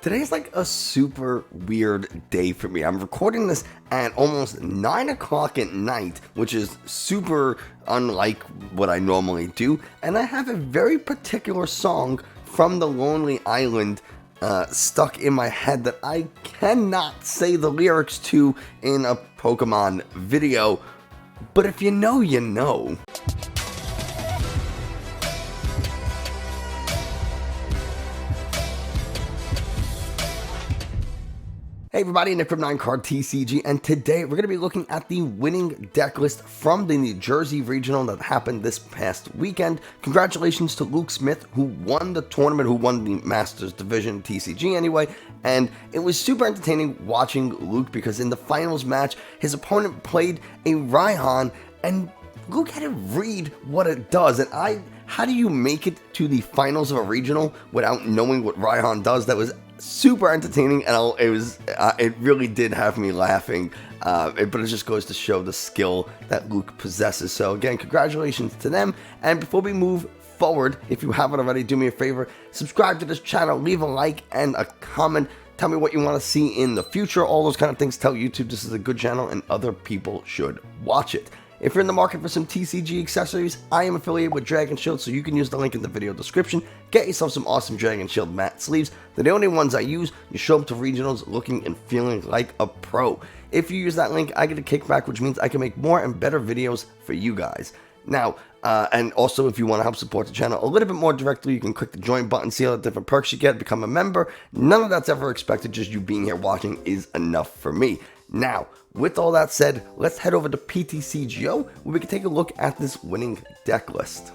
Today's like a super weird day for me. I'm recording this at almost 9 o'clock at night, which is super unlike what I normally do, and I have a very particular song from the Lonely Island stuck in my head that I cannot say the lyrics to in a Pokemon video, but if you know, you know. Hey everybody, Nick from 9Card TCG, and today we're going to be looking at the winning deck list from the New Jersey Regional that happened this past weekend. Congratulations to Luke Smith, who won the tournament, who won the Masters Division TCG anyway, and it was super entertaining watching Luke because in the finals match, his opponent played a Raihan, and Luke had to read what it does, and how do you make it to the finals of a regional without knowing what Raihan does? That was super entertaining, and it really did have me laughing, but it just goes to show the skill that Luke possesses. So again, congratulations to them, and before we move forward, if you haven't already, do me a favor, subscribe to this channel, leave a like and a comment, tell me what you want to see in the future, all those kind of things. Tell YouTube this is a good channel and other people should watch it. If you're in the market for some TCG accessories, I am affiliated with Dragon Shield, so you can use the link in the video description. Get yourself some awesome Dragon Shield matte sleeves. They're the only ones I use. You show up to regionals looking and feeling like a pro. If you use that link, I get a kickback, which means I can make more and better videos for you guys. Now, and also if you want to help support the channel a little bit more directly, you can click the join button, see all the different perks you get, become a member. None of that's ever expected, just you being here watching is enough for me. Now, with all that said, let's head over to PTCGO where we can take a look at this winning deck list.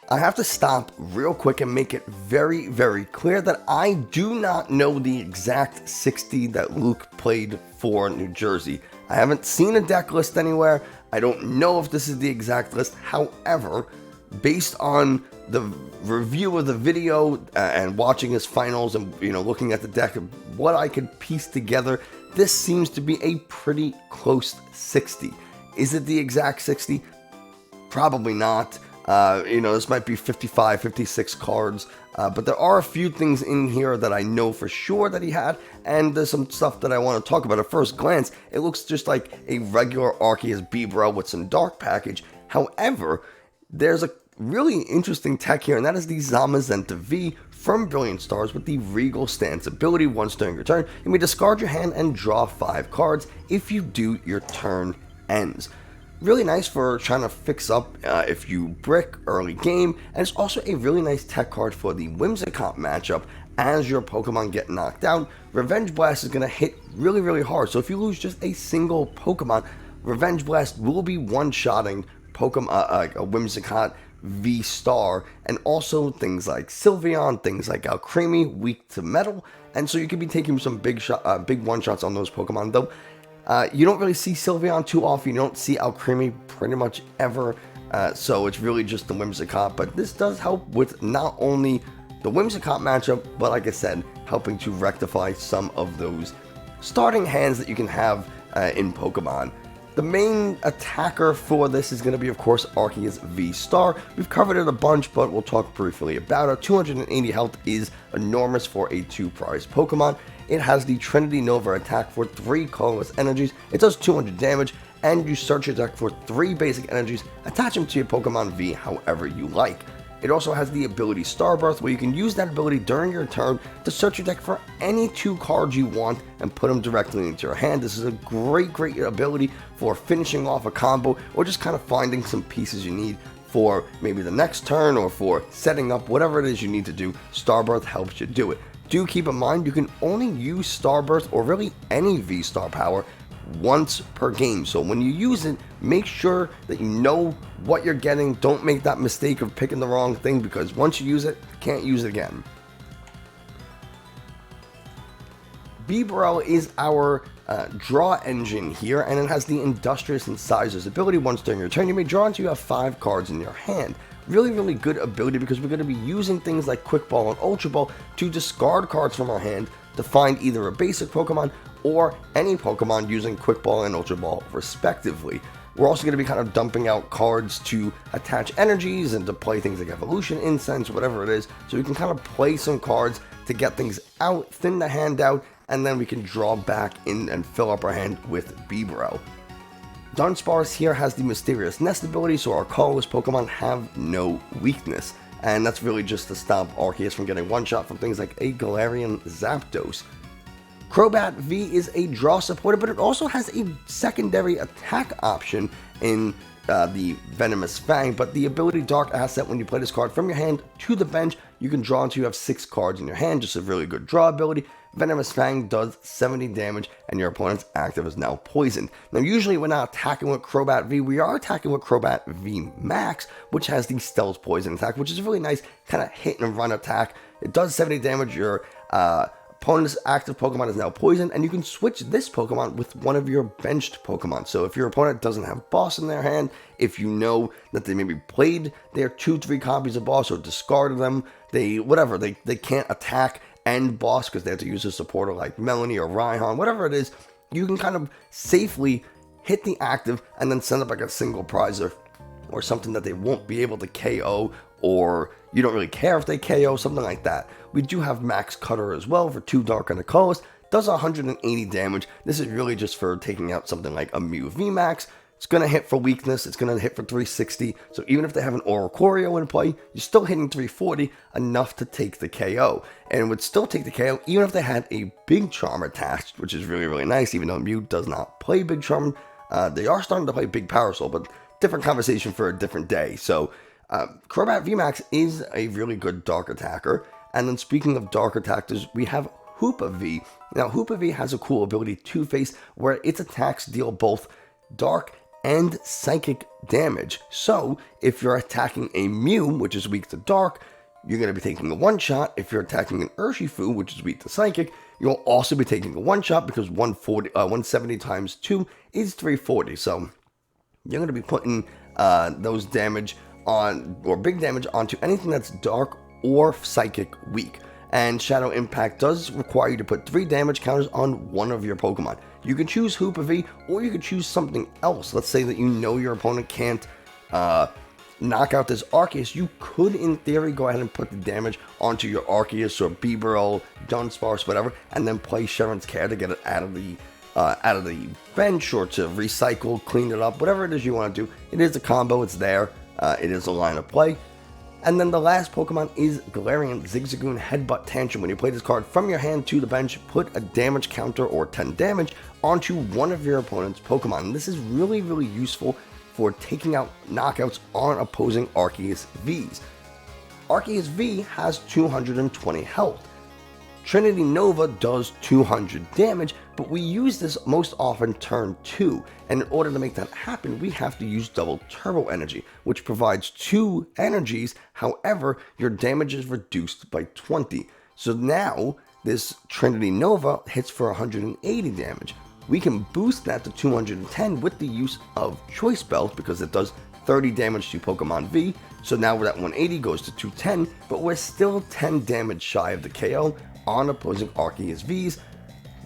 I have to stop real quick and make it very, very clear that I do not know the exact 60 that Luke played for New Jersey. I haven't seen a deck list anywhere. I don't know if this is the exact list. However, based on the review of the video and watching his finals and looking at the deck, what I could piece together, this seems to be a pretty close 60. Is it the exact 60? Probably not. This might be 55, 56 cards, but there are a few things in here that I know for sure that he had, and there's some stuff that I want to talk about. At first glance, it looks just like a regular Arceus Bibarel with some dark package. However, there's a really interesting tech here, and that is the Zamazenta V from Brilliant Stars with the Regal Stance ability. Once during your turn, you may discard your hand and draw 5 cards. If you do, your turn ends. Really nice for trying to fix up if you brick early game, and it's also a really nice tech card for the Whimsicott matchup. As your Pokemon get knocked out, Revenge Blast is going to hit really, really hard. So if you lose just a single Pokemon, Revenge Blast will be one-shotting Pokemon, a Whimsicott V-Star, and also things like Sylveon, things like Alcremie, weak to metal, and so you could be taking some big one-shots on those Pokemon, though. You don't really see Sylveon too often, you don't see Alcremie pretty much ever, so it's really just the Whimsicott, but this does help with not only the Whimsicott matchup, but like I said, helping to rectify some of those starting hands that you can have in Pokemon. The main attacker for this is going to be, of course, Arceus VSTAR. We've covered it a bunch, but we'll talk briefly about it. 280 health is enormous for a 2-prize Pokemon. It has the Trinity Nova attack for 3 colorless energies. It does 200 damage, and you search your deck for 3 basic energies. Attach them to your Pokemon V however you like. It also has the ability Starbirth, where you can use that ability during your turn to search your deck for any 2 cards you want and put them directly into your hand. This is a great ability for finishing off a combo, or just kind of finding some pieces you need for maybe the next turn, or for setting up whatever it is you need to do. Starbirth helps you do it. Do keep in mind, you can only use Starbirth, or really any V-Star power, once per game. So when you use it, make sure that you know what you're getting. Don't make that mistake of picking the wrong thing, because once you use it, you can't use it again. Bibarel is our draw engine here, and it has the Industrious Incisors ability. Once during your turn, you may draw until you have 5 cards in your hand. Really good ability, because we're going to be using things like Quick Ball and Ultra Ball to discard cards from our hand to find either a basic Pokemon or any Pokemon using Quick Ball and Ultra Ball respectively. We're also going to be kind of dumping out cards to attach energies and to play things like Evolution Incense, whatever it is, so we can kind of play some cards to get things out, thin the hand out, and then we can draw back in and fill up our hand with Bibarel. Dunsparce here has the Mysterious Nest ability, so our colorless Pokemon have no weakness. And that's really just to stop Arceus from getting one-shot from things like a Galarian Zapdos. Crobat V is a draw supporter, but it also has a secondary attack option in the Venomous Fang, but the ability Dark Asset, when you play this card from your hand to the bench, you can draw until you have 6 cards in your hand, just a really good draw ability. Venomous Fang does 70 damage, and your opponent's active is now poisoned. Now, usually we're not attacking with Crobat V, we are attacking with Crobat Vmax, which has the Stealth Poison attack, which is a really nice kind of hit and run attack. It does 70 damage, your opponent's active Pokemon is now poisoned, and you can switch this Pokemon with one of your benched Pokemon. So if your opponent doesn't have Boss in their hand, if you know that they maybe played their 2-3 copies of Boss or discarded them, they can't attack and Boss because they have to use a supporter like Melanie or Raihan, whatever it is, you can kind of safely hit the active and then send up like a single prize or something that they won't be able to KO, or you don't really care if they KO, something like that. We do have Max Cutter as well for 2 dark and a colorless, does 180 damage. This is really just for taking out something like a Mew Vmax. It's going to hit for weakness, it's going to hit for 360, so even if they have an Oricorio in play, you're still hitting 340, enough to take the KO. And would still take the KO even if they had a Big Charm attached, which is really, really nice, even though Mew does not play Big Charm. They are starting to play Big Parasol, but different conversation for a different day. So Crobat Vmax is a really good dark attacker. And then speaking of dark attackers, we have Hoopa V. Now Hoopa V has a cool ability, Two-Face, where its attacks deal both dark and psychic damage. So if you're attacking a Mew, which is weak to dark, you're going to be taking a one-shot. If you're attacking an Urshifu, which is weak to psychic, you'll also be taking a one-shot because 170 times 2 is 340. So you're going to be putting those damage on, or big damage onto anything that's dark or psychic weak. And Shadow Impact does require you to put 3 damage counters on one of your Pokemon. You can choose Hoopa V, or you could choose something else. Let's say that you know your opponent can't knock out this Arceus. You could, in theory, go ahead and put the damage onto your Arceus or Bibarel, Dunsparce, whatever, and then play Sharon's Care to get it out of the bench, or to recycle, clean it up, whatever it is you want to do. It is a combo, it's there, it is a line of play. And then the last Pokemon is Galarian Zigzagoon Headbutt Tantrum. When you play this card from your hand to the bench, put a damage counter or 10 damage onto one of your opponent's Pokemon. And this is really, really useful for taking out knockouts on opposing Arceus Vs. Arceus V has 220 health. Trinity Nova does 200 damage, but we use this most often turn 2, and in order to make that happen, we have to use double turbo energy, which provides 2 energies. However, your damage is reduced by 20. So now this Trinity Nova hits for 180 damage. We can boost that to 210 with the use of Choice Belt because it does 30 damage to Pokemon V. So now that 180 goes to 210, but we're still 10 damage shy of the KO on opposing Arceus Vs.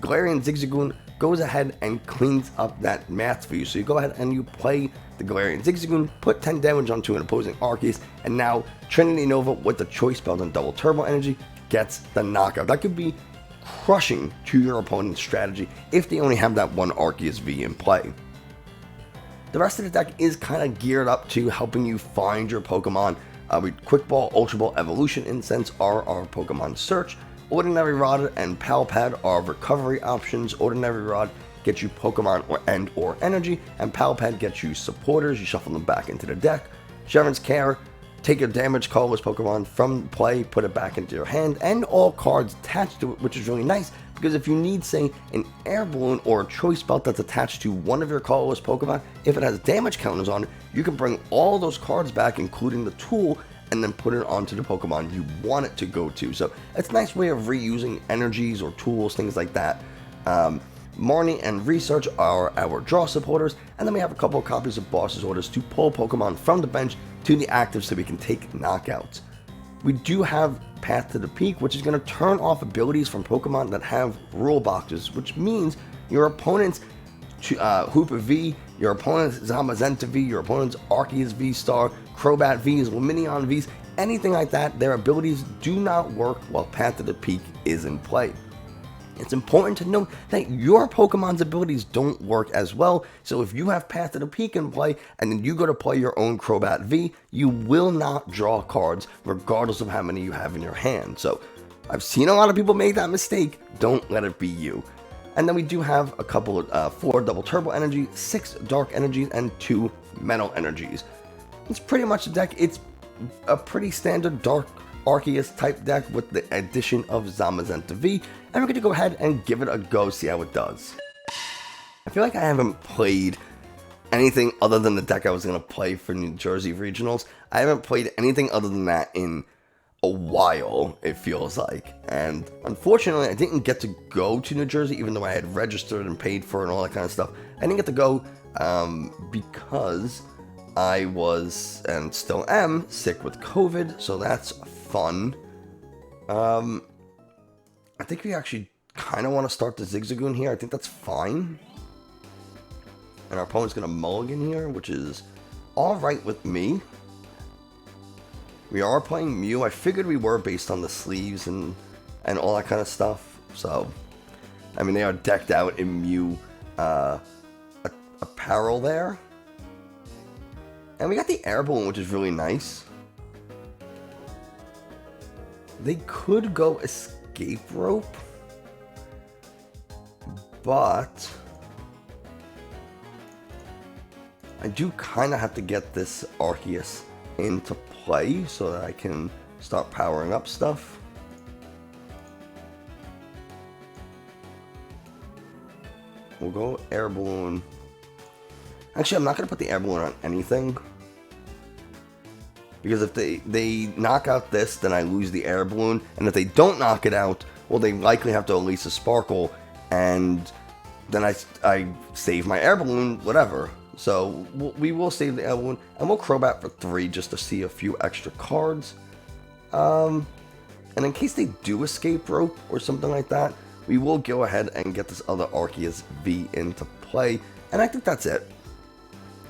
Galarian Zigzagoon goes ahead and cleans up that math for you. So you go ahead and you play the Galarian Zigzagoon, put 10 damage onto an opposing Arceus, and now Trinity Nova with the Choice Belt and double turbo energy gets the knockout. That could be crushing to your opponent's strategy if they only have that one Arceus V in play. The rest of the deck is kind of geared up to helping you find your Pokemon. Quick Ball, Ultra Ball, Evolution Incense are our Pokemon search. Ordinary Rod and Pal Pad are recovery options. Ordinary Rod gets you Pokemon or energy, and Pal Pad gets you supporters. You shuffle them back into the deck. Sharon's Care, take a damaged colorless Pokemon from play, put it back into your hand, and all cards attached to it, which is really nice, because if you need, say, an Air Balloon or a Choice Belt that's attached to one of your colorless Pokemon, if it has damage counters on it, you can bring all those cards back, including the tool, and then put it onto the Pokemon you want it to go to. So it's a nice way of reusing energies or tools, things like that. Marnie and Research are our draw supporters, and then we have a couple of copies of Boss's Orders to pull Pokemon from the bench to the active so we can take knockouts. We do have Path to the Peak, which is going to turn off abilities from Pokemon that have rule boxes, which means your opponent's Hoopa V, your opponent's Zamazenta V, your opponent's Arceus VSTAR, Crobat Vs, Lumineon Vs, anything like that, their abilities do not work while Path to the Peak is in play. It's important to note that your Pokemon's abilities don't work as well, so if you have Path to the Peak in play, and then you go to play your own Crobat V, you will not draw cards, regardless of how many you have in your hand. So, I've seen a lot of people make that mistake, don't let it be you. And then we do have a couple of 4 Double Turbo Energy, 6 Dark Energies, and 2 Metal Energies. It's pretty much the deck. It's a pretty standard Dark Arceus type deck with the addition of Zamazenta V, and we're going to go ahead and give it a go, see how it does. I feel like I haven't played anything other than the deck I was going to play for New Jersey Regionals. I haven't played anything other than that in a while, it feels like, and unfortunately I didn't get to go to New Jersey, even though I had registered and paid for it and all that kind of stuff. I didn't get to go because I was, and still am, sick with COVID, so that's fun. I think we actually kind of want to start the Zigzagoon here. I think that's fine. And our opponent's going to mulligan here, which is alright with me. We are playing Mew. I figured we were based on the sleeves and all that kind of stuff. So, I mean, they are decked out in Mew apparel there. And we got the air balloon, which is really nice. They could go escape rope, but I do kind of have to get this Arceus into play so that I can start powering up stuff. We'll go air balloon. Actually, I'm not going to put the air balloon on anything, because if they knock out this, then I lose the air balloon, and if they don't knock it out, well, they likely have to release a Sparkle, and then I save my air balloon, whatever. So we will save the air balloon, and we'll Crobat for 3 just to see a few extra cards. And in case they do escape rope or something like that, we will go ahead and get this other Arceus V into play, and I think that's it.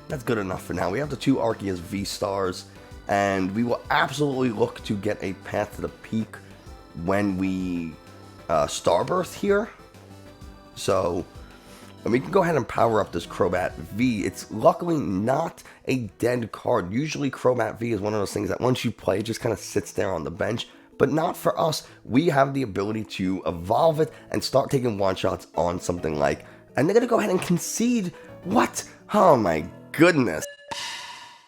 That's good enough for now. We have the 2 Arceus V stars, and we will absolutely look to get a Path to the Peak when we Starburst here. So, and we can go ahead and power up this Crobat V. It's luckily not a dead card. Usually Crobat V is one of those things that once you play, it just kind of sits there on the bench. But not for us. We have the ability to evolve it and start taking one-shots on something like... And they're going to go ahead and concede. What? Oh my goodness.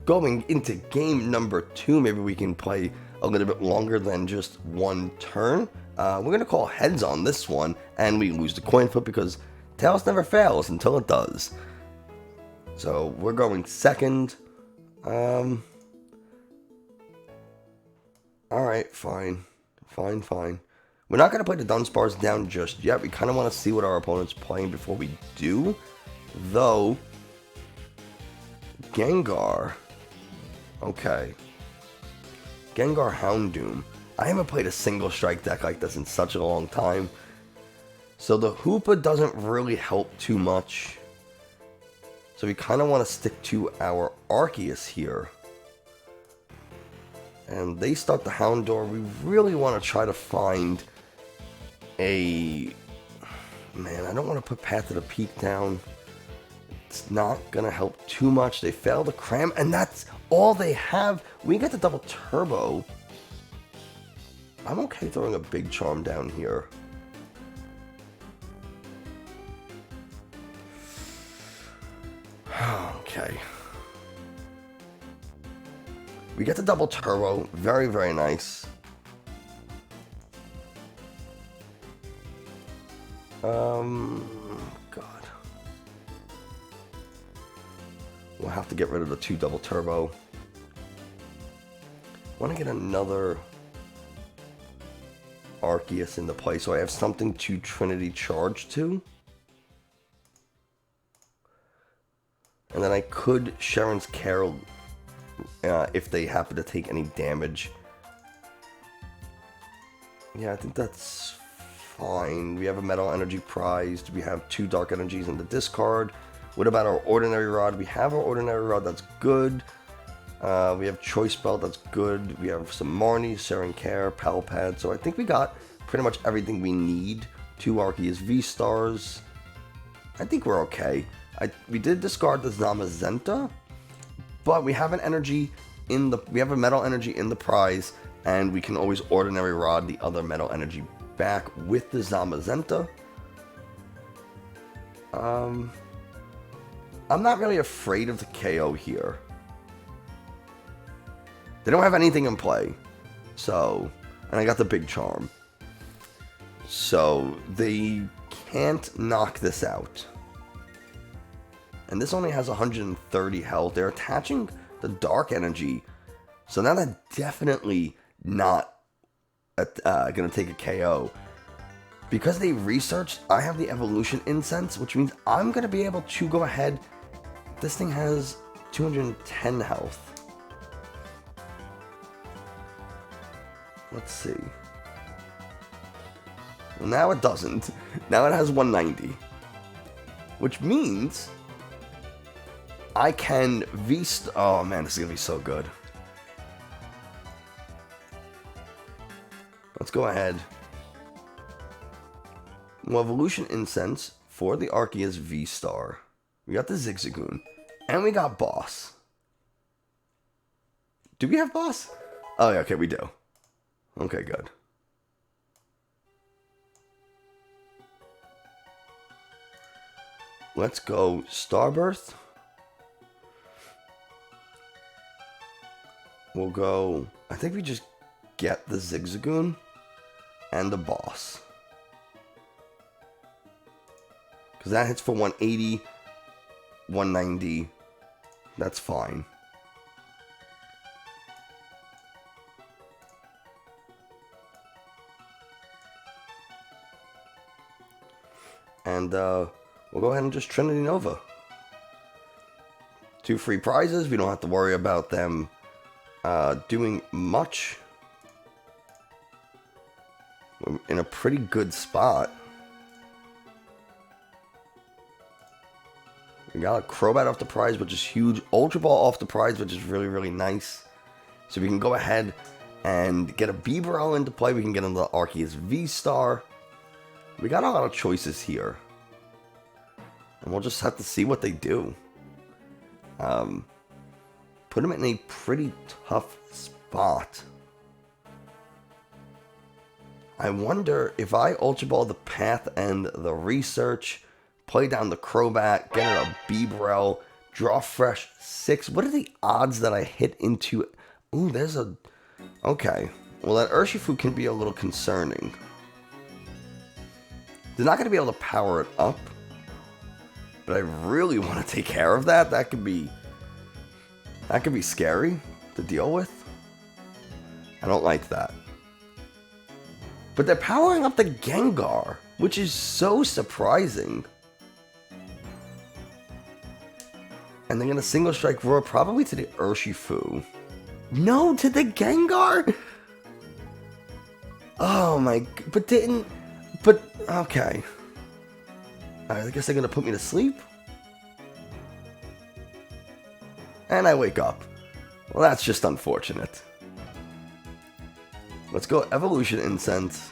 Going into game number 2, maybe we can play a little bit longer than just one turn. We're going to call heads on this one, and we lose the coin flip because tails never fails until it does. So we're going second. Alright, fine. Fine. We're not going to play the Dunsparce down just yet. We kind of want to see what our opponent's playing before we do. Though, Gengar. Okay. Gengar Houndoom. I haven't played a single strike deck like this in such a long time. So the Hoopa doesn't really help too much. So we kind of want to stick to our Arceus here. And they start the Houndour. We really want to try to find a... Man, I don't want to put Path to the Peak down. It's not going to help too much. They fail the cram, and that's all they have. We get the double turbo. I'm okay throwing a Big Charm down here. Okay. We get the double turbo. Very, very nice. God. We'll have to get rid of the 2 double turbo. Want to get another Arceus into play so I have something to Trinity charge to. And then I could Sharon's Carol if they happen to take any damage. Yeah, I think that's fine. We have a Metal Energy prized. We have 2 Dark Energies in the discard. What about our Ordinary Rod? We have our Ordinary Rod. That's good. We have Choice Belt, that's good. We have some Marnie, Care, Palpad. So I think we got pretty much everything we need. 2 Arceus V-Stars. I think we're okay. We did discard the Zamazenta, but we have an energy we have a metal energy in the prize, and we can always Ordinary Rod the other metal energy back with the Zamazenta. I'm not really afraid of the KO here. They don't have anything in play. So, and I got the Big Charm. So, they can't knock this out. And this only has 130 health. They're attaching the Dark Energy. So now they're definitely not going to take a KO. Because they researched, I have the Evolution Incense, which means I'm going to be able to go ahead. This thing has 210 health. Let's see. Well, now it doesn't. Now it has 190. Which means I can oh man, this is going to be so good. Let's go ahead. Well, Evolution Incense for the Arceus V-Star. We got the Zigzagoon. And we got Boss. Do we have Boss? Oh, yeah, okay, we do. Okay, good. Let's go Starbirth. We'll go, I think we just get the Zigzagoon and the Boss. Because that hits for 180, 190. That's fine. And we'll go ahead and just Trinity Nova. 2 free prizes. We don't have to worry about them doing much. We're in a pretty good spot. We got a Crobat off the prize, which is huge. Ultra Ball off the prize, which is really, really nice. So we can go ahead and get a Bibarel into play. We can get into the Arceus V-Star. We got a lot of choices here. And we'll just have to see what they do. Put them in a pretty tough spot. I wonder if I Ultra Ball the Path and the Research, play down the Crobat, get a Bibarel, draw fresh 6. What are the odds that I hit into... Ooh, there's a... Okay. Well, that Urshifu can be a little concerning. They're not going to be able to power it up. But I really want to take care of that. That could be scary to deal with. I don't like that. But they're powering up the Gengar, which is so surprising. And they're going to single strike Roar probably to the Urshifu. No, to the Gengar? Oh my... But, okay. I guess they're going to put me to sleep. And I wake up. Well, that's just unfortunate. Let's go Evolution Incense.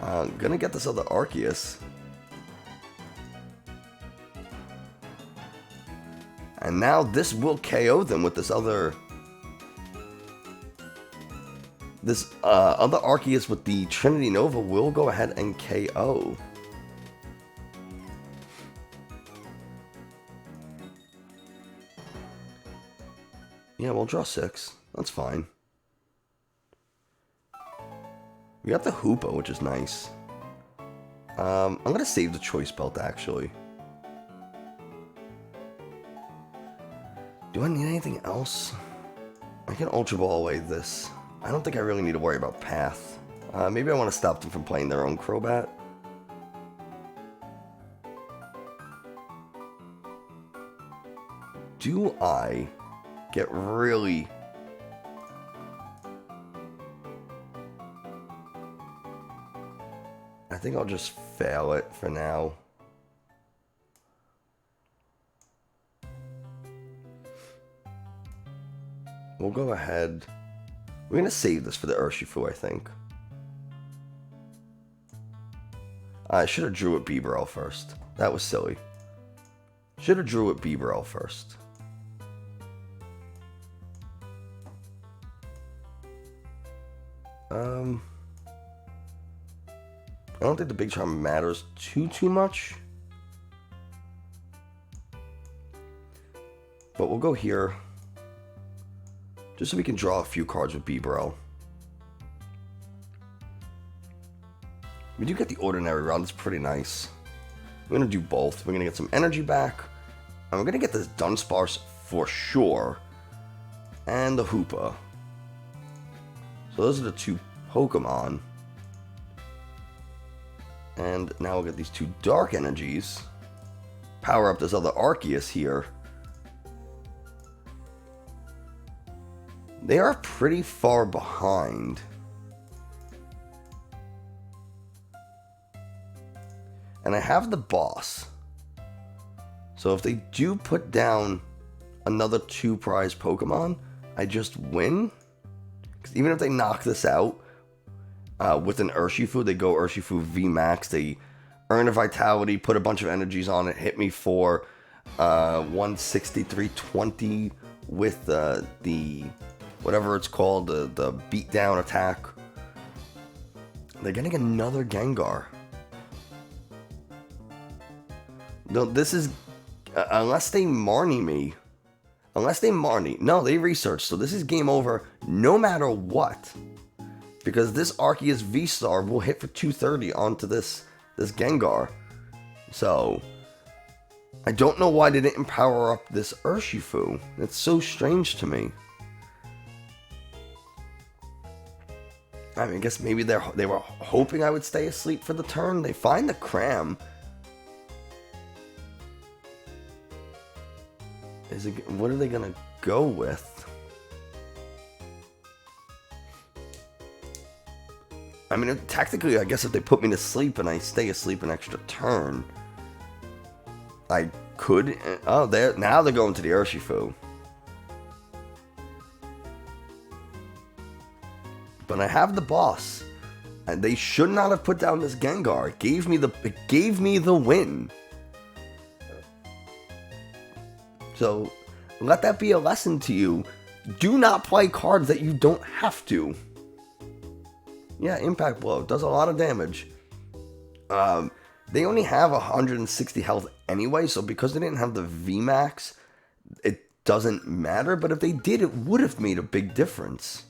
I'm going to get this other Arceus. And now this will KO them with this other... This other Arceus with the Trinity Nova will go ahead and KO. Yeah, we'll draw 6. That's fine. We got the Hoopa, which is nice. I'm going to save the Choice Belt, actually. Do I need anything else? I can Ultra Ball away this. I don't think I really need to worry about Path. Maybe I want to stop them from playing their own Crobat. Do I get really... I think I'll just fail it for now. we'll go ahead. We're going to save this for the Urshifu, I think. I should have drew with Bibarel first. That was silly. Should have drew with Bibarel first. I don't think the Big Charm matters too much. But we'll go here. Just so we can draw a few cards with Bibarel. We do get the Ordinary Rod. It's pretty nice. We're going to do both. We're going to get some energy back. And we're going to get this Dunsparce for sure. And the Hoopa. So those are the two Pokemon. And now we'll get these two Dark Energies. Power up this other Arceus here. They are pretty far behind. And I have the boss. So if they do put down another 2 prize Pokemon, I just win. Because even if they knock this out with an Urshifu, they go Urshifu Vmax. They earn a Vitality, put a bunch of energies on it, hit me for 163.20 with the whatever it's called, the beatdown attack. They're getting another Gengar. No, this is unless they Marnie me. Unless they Marnie. No, they researched. So this is game over no matter what. Because this Arceus VSTAR will hit for 230 onto this Gengar. So I don't know why they didn't power up this Urshifu. It's so strange to me. I mean, I guess maybe they were hoping I would stay asleep for the turn. They find the Cram. What are they gonna go with? I mean, tactically, I guess if they put me to sleep and I stay asleep an extra turn, I could. Oh, now they're going to the Urshifu. But I have the boss, and they should not have put down this Gengar. It gave me the win. So let that be a lesson to you. Do not play cards that you don't have to. Yeah, Impact Blow does a lot of damage. They only have 160 health anyway, so because they didn't have the Vmax, it doesn't matter. But if they did, it would have made a big difference.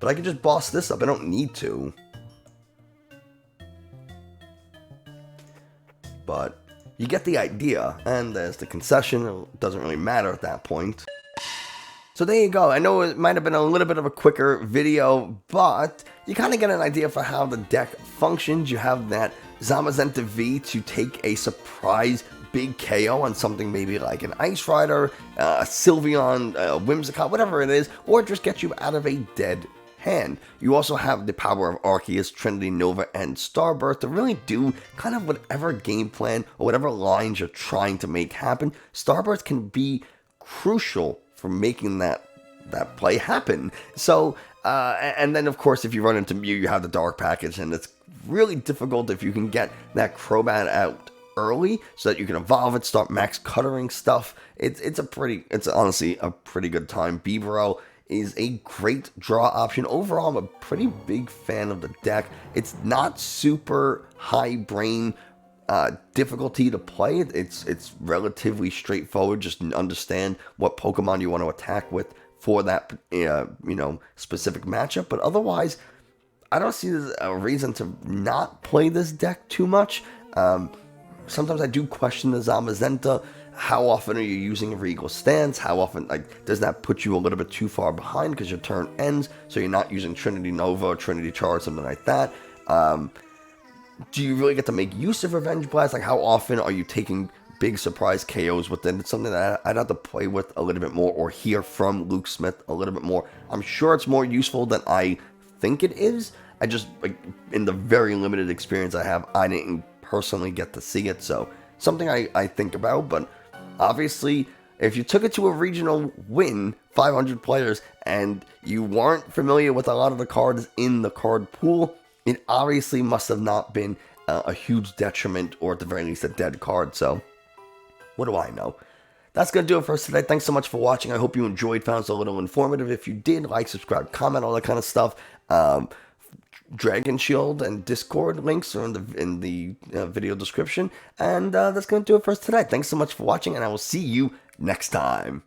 But I could just boss this up. I don't need to. But you get the idea, and there's the concession. It doesn't really matter at that point. So there you go. I know it might have been a little bit of a quicker video, but you kind of get an idea for how the deck functions. You have that Zamazenta V to take a surprise big KO on something maybe like an Ice Rider, a Sylveon, a Whimsicott, whatever it is, or just get you out of a dead hand. You also have the power of Arceus, Trinity Nova, and Starburst to really do kind of whatever game plan or whatever lines you're trying to make happen. Starburst can be crucial for making that play happen. So, and then of course if you run into Mew, you have the Dark Package, and it's really difficult if you can get that Crobat out early so that you can evolve it, start max cuttering stuff. It's honestly a pretty good time. Bibarel is a great draw option. Overall, I'm a pretty big fan of the deck. It's not super high brain difficulty to play. It's relatively straightforward. Just understand what Pokemon you want to attack with for that specific matchup. But otherwise, I don't see a reason to not play this deck too much. Sometimes I do question the Zamazenta. How often are you using a Regal Stance? How often, does that put you a little bit too far behind because your turn ends, so you're not using Trinity Nova or Trinity Charge, something like that? Do you really get to make use of Revenge Blast? How often are you taking big surprise KOs with them? It's something that I'd have to play with a little bit more, or hear from Luke Smith a little bit more. I'm sure it's more useful than I think it is. I just, in the very limited experience I have, I didn't personally get to see it, so something I think about. But obviously, if you took it to a regional win 500 players and you weren't familiar with a lot of the cards in the card pool, it obviously must have not been a huge detriment, or at the very least a dead card. So what do I know? That's going to do it for us today. Thanks so much for watching. I hope you enjoyed, found it a little informative. If you did, like, subscribe, comment, all that kind of stuff. Dragon Shield and Discord links are in the video description. And that's going to do it for us today. Thanks so much for watching, and I will see you next time.